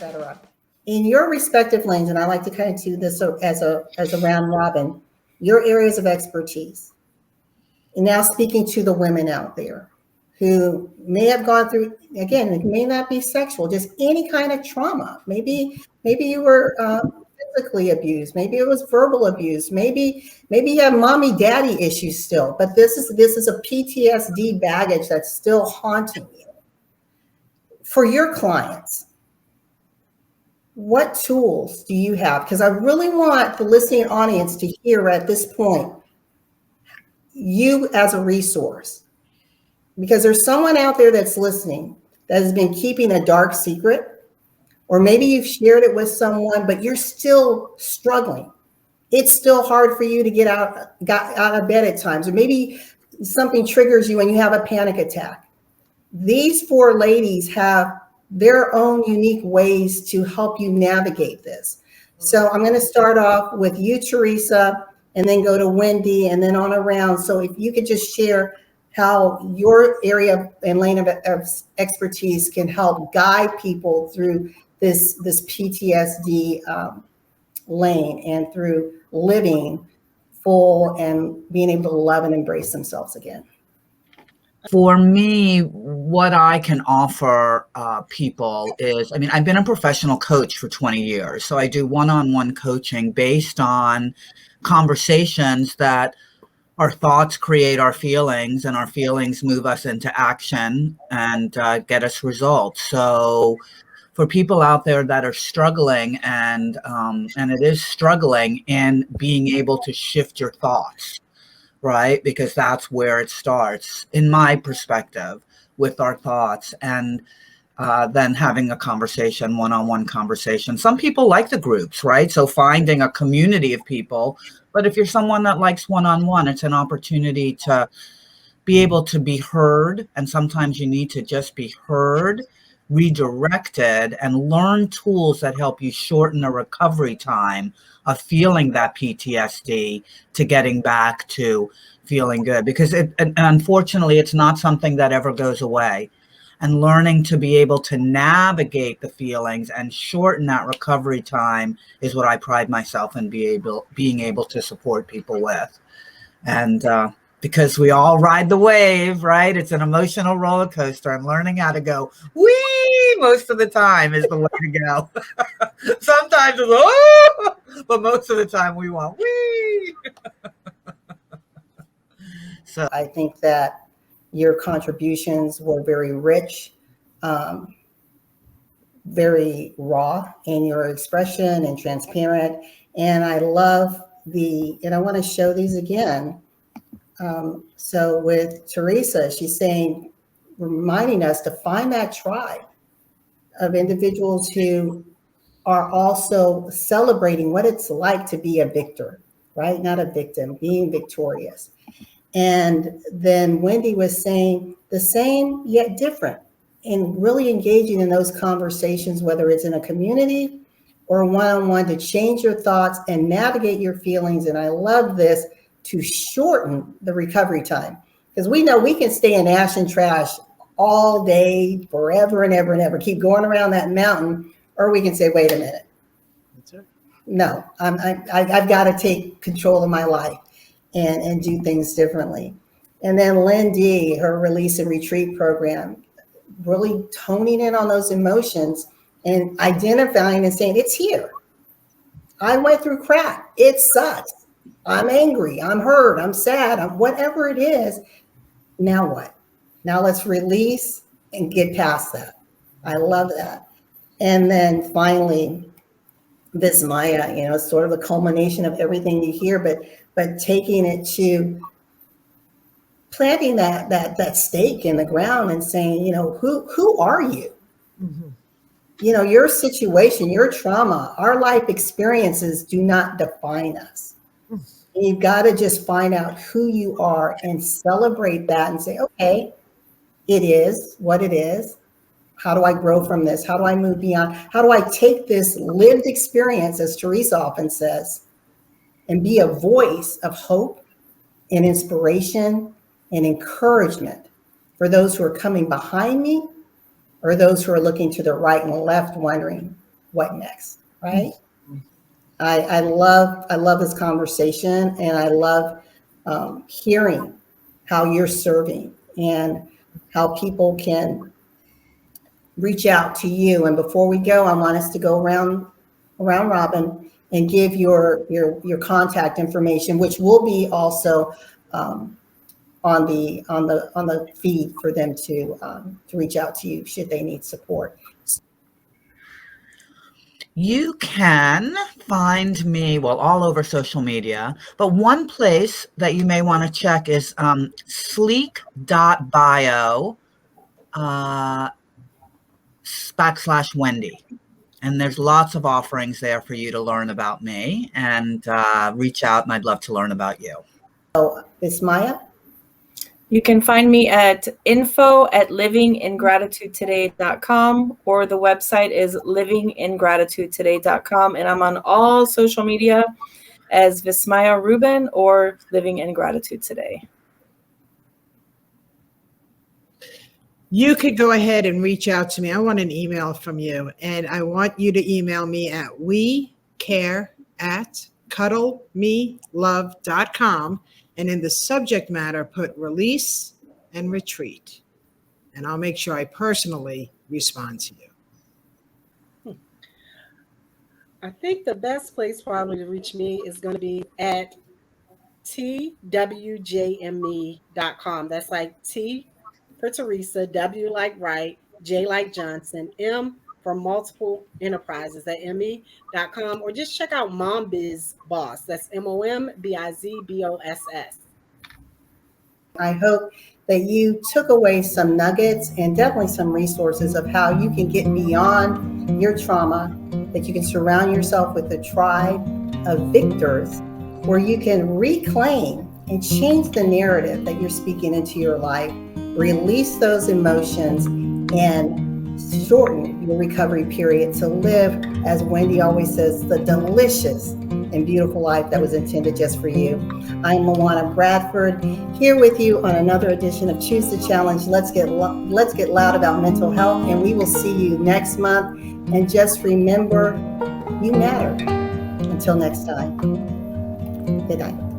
etc. In your respective lanes, and I like to kind of do this as a round robin, your areas of expertise. And now speaking to the women out there who may have gone through, again, it may not be sexual, just any kind of trauma. Maybe you were physically abused. Maybe it was verbal abuse. Maybe you have mommy daddy issues still. But this is a PTSD baggage that's still haunting you. For your clients, what tools do you have? Because I really want the listening audience to hear at this point you as a resource, because there's someone out there that's listening that has been keeping a dark secret, or maybe you've shared it with someone, but you're still struggling. It's still hard for you to get out of bed at times, or maybe something triggers you and you have a panic attack. These 4 ladies have their own unique ways to help you navigate this. So I'm going to start off with you, Teresa, and then go to Wendy, and then on around. So if you could just share how your area and lane of expertise can help guide people through this PTSD lane and through living full and being able to love and embrace themselves again. For me, what I can offer people is, I've been a professional coach for 20 years. So I do one-on-one coaching based on conversations that our thoughts create our feelings, and our feelings move us into action and get us results. So for people out there that are struggling, and it is struggling in being able to shift your thoughts, right? Because that's where it starts, in my perspective, with our thoughts, and then having a conversation, one-on-one conversation. Some people like the groups, right? So finding a community of people. But if you're someone that likes one-on-one, it's an opportunity to be able to be heard. And sometimes you need to just be heard, redirected, and learn tools that help you shorten the recovery time of feeling that PTSD to getting back to feeling good. Because unfortunately, it's not something that ever goes away. And learning to be able to navigate the feelings and shorten that recovery time is what I pride myself in being able to support people with. And because we all ride the wave, right? It's an emotional roller coaster, and learning how to go wee most of the time is the way to go. Sometimes it's oh, but most of the time we want wee. So I think that your contributions were very rich, very raw in your expression and transparent. And I love and I want to show these again. So with Teresa, she's saying, reminding us to find that tribe of individuals who are also celebrating what it's like to be a victor, right? Not a victim, being victorious. And then Wendy was saying the same yet different, and really engaging in those conversations, whether it's in a community or one-on-one, to change your thoughts and navigate your feelings. And I love this, to shorten the recovery time, because we know we can stay in ash and trash all day, forever and ever and ever, keep going around that mountain, or we can say, wait a minute. That's it. No, I've got to take control of my life and do things differently. And then Lindy, her release and retreat program, really toning in on those emotions and identifying and saying, it's here. I went through crap. It sucks. I'm angry. I'm hurt. I'm sad. Whatever it is. Now what? Now let's release and get past that. I love that. And then finally, this Maya, sort of a culmination of everything you hear, but taking it to planting that stake in the ground and saying, who are you? Mm-hmm. Your situation, your trauma, our life experiences do not define us. Mm-hmm. And you've got to just find out who you are and celebrate that and say, okay, it is what it is. How do I grow from this? How do I move beyond? How do I take this lived experience, as Teresa often says, and be a voice of hope and inspiration and encouragement for those who are coming behind me, or those who are looking to the right and left wondering, what next, right? I love this conversation, and I love hearing how you're serving and how people can reach out to you. And before we go, I want us to go around Robin and give your contact information, which will be also on the feed for them to reach out to you should they need support. You can find me, well, all over social media, but one place that you may want to check is sleek.bio /Wendy. And there's lots of offerings there for you to learn about me, and reach out, and I'd love to learn about you. So, Miss Maya? You can find me at info@livingingratitudetoday.com, or the website is livingingratitudetoday.com. And I'm on all social media as Vismaya Rubin or Living in Gratitude Today. You could go ahead and reach out to me. I want an email from you, and I want you to email me at wecare@cuddlemelove.com. And in the subject matter, put release and retreat. And I'll make sure I personally respond to you. I think the best place probably to reach me is going to be at twjme.com. That's like T for Teresa, W like Wright, J like Johnson, M for Multiple Enterprises at me.com, or just check out Mom Biz Boss. That's MOMBIZBOSS. I hope that you took away some nuggets and definitely some resources of how you can get beyond your trauma, that you can surround yourself with a tribe of victors where you can reclaim and change the narrative that you're speaking into your life, release those emotions, and shorten your recovery period to live, as Wendy always says, the delicious and beautiful life that was intended just for you. I'm Moana Bradford, here with you on another edition of Choose the Challenge. Let's get loud about mental health, and we will see you next month. And just remember, you matter. Until next time, good night.